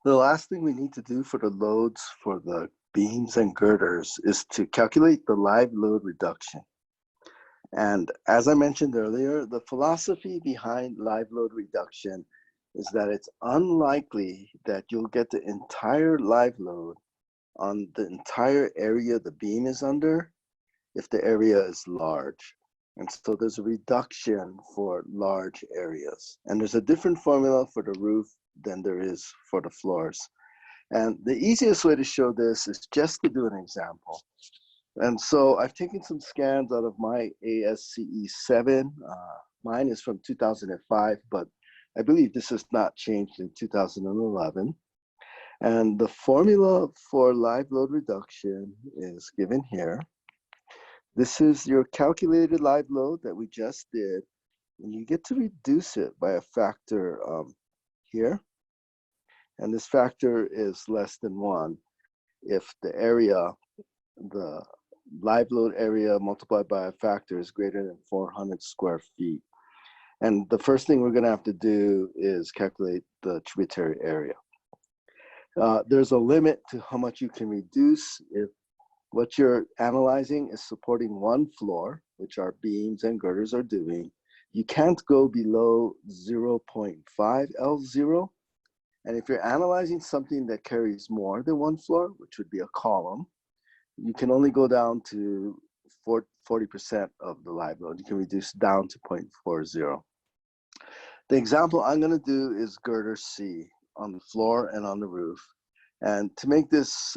The last thing we need to do for the loads for the beams and girders is to calculate the live load reduction. And as I mentioned earlier, the philosophy behind live load reduction is that it's unlikely that you'll get the entire live load on the entire area the beam is under if the area is large. And so there's a reduction for large areas. And there's a different formula for the roof than there is for the floors. And the easiest way to show this is just to do an example. And so I've taken some scans out of my ASCE 7. Mine is from 2005, but I believe this has not changed in 2011. And the formula for live load reduction is given here. This is your calculated live load that we just did, and you get to reduce it by a factor here. And this factor is less than 1 if the area, the live load area multiplied by a factor is greater than 400 square feet. And the first thing we're going to have to do is calculate the tributary area. There's a limit to how much you can reduce if what you're analyzing is supporting one floor, which our beams and girders are doing. You can't go below 0.5 L0. And if you're analyzing something that carries more than one floor, which would be a column, you can only go down to 40% of the live load. You can reduce down to 0.40. The example I'm going to do is Girder C on the floor and on the roof. And to make this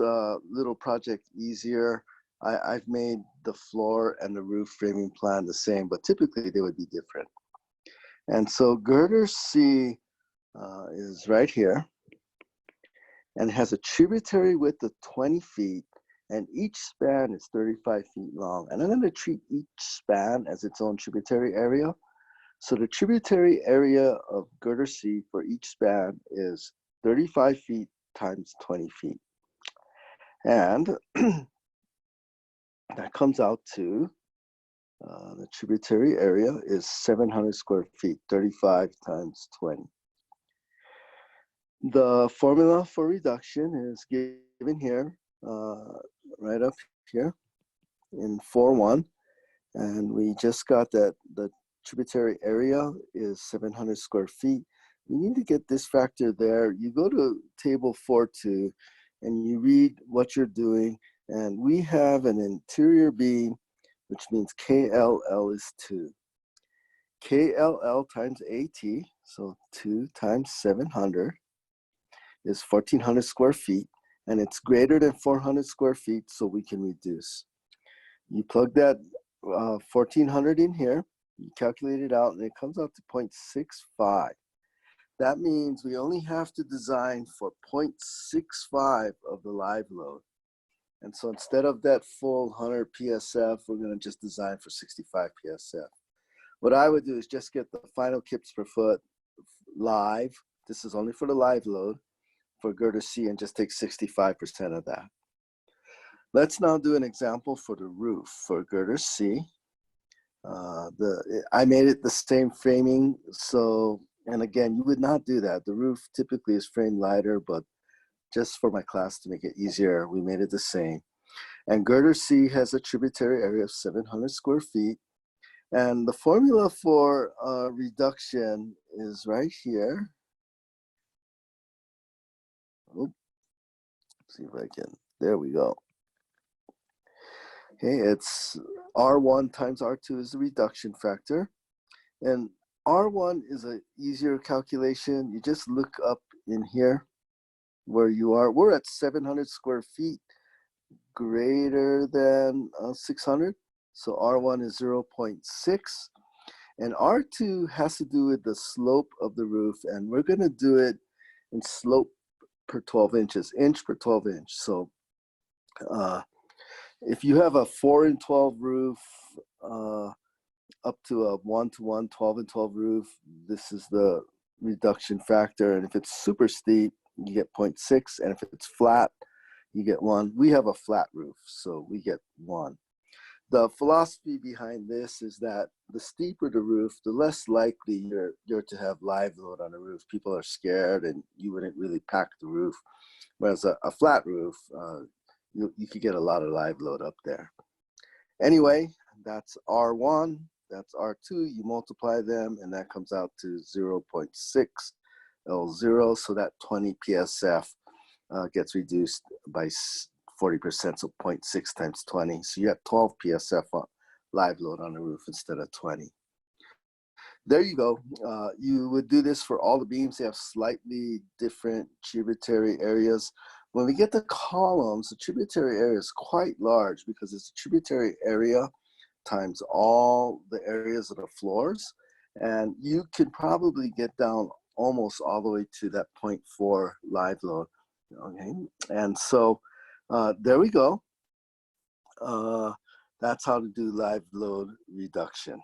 little project easier, I've made the floor and the roof framing plan the same, but typically they would be different. And so Girder C is right here and has a tributary width of 20 feet, and each span is 35 feet long. And I'm going to treat each span as its own tributary area. So the tributary area of Girder C for each span is 35 feet times 20 feet. And that comes out to, the tributary area is 700 square feet, 35 times 20. The formula for reduction is given here, right up here in 4.1. And we just got that the tributary area is 700 square feet. You need to get this factor there. You go to table 4.2 and you read what you're doing. And we have an interior beam, which means KLL is 2. KLL times AT, so 2 times 700 is 1,400 square feet. And it's greater than 400 square feet, so we can reduce. You plug that 1,400 in here, you calculate it out, and it comes out to 0.65. That means we only have to design for 0.65 of the live load. And so instead of that full 100 PSF, we're going to just design for 65 PSF. What I would do is just get the final kips per foot live. This is only for the live load for Girder C, and just take 65% of that. Let's now do an example for the roof for Girder C. I made it the same framing, so, and again, you would not do that. The roof typically is framed lighter, but just for my class to make it easier, we made it the same. And Girder C has a tributary area of 700 square feet. And the formula for reduction is right here. Oops. See if I can, there we go. Okay, it's R1 times R2 is the reduction factor. And R1 is an easier calculation. You just look up in here where you are. We're at 700 square feet greater than 600. So R1 is 0.6. And R2 has to do with the slope of the roof. And we're going to do it in slope per 12 inches, inch per 12 inch. So if you have a 4-in-12 roof up to a 1-to-1, 12-in-12 roof, this is the reduction factor. And if it's super steep, you get 0.6. And if it's flat, you get 1. We have a flat roof, so we get 1. The philosophy behind this is that the steeper the roof, the less likely you're to have live load on the roof. People are scared and you wouldn't really pack the roof. Whereas a flat roof, you could get a lot of live load up there. Anyway, that's R1, that's R2, you multiply them and that comes out to 0.6 L0, so that 20 PSF gets reduced by 40%, so 0.6 times 20. So you have 12 PSF live load on the roof instead of 20. There you go. You would do this for all the beams. They have slightly different tributary areas. When we get to columns, the tributary area is quite large because it's a tributary area times all the areas of the floors. And you can probably get down almost all the way to that 0.4 live load. Okay, and so there we go. That's how to do live load reduction.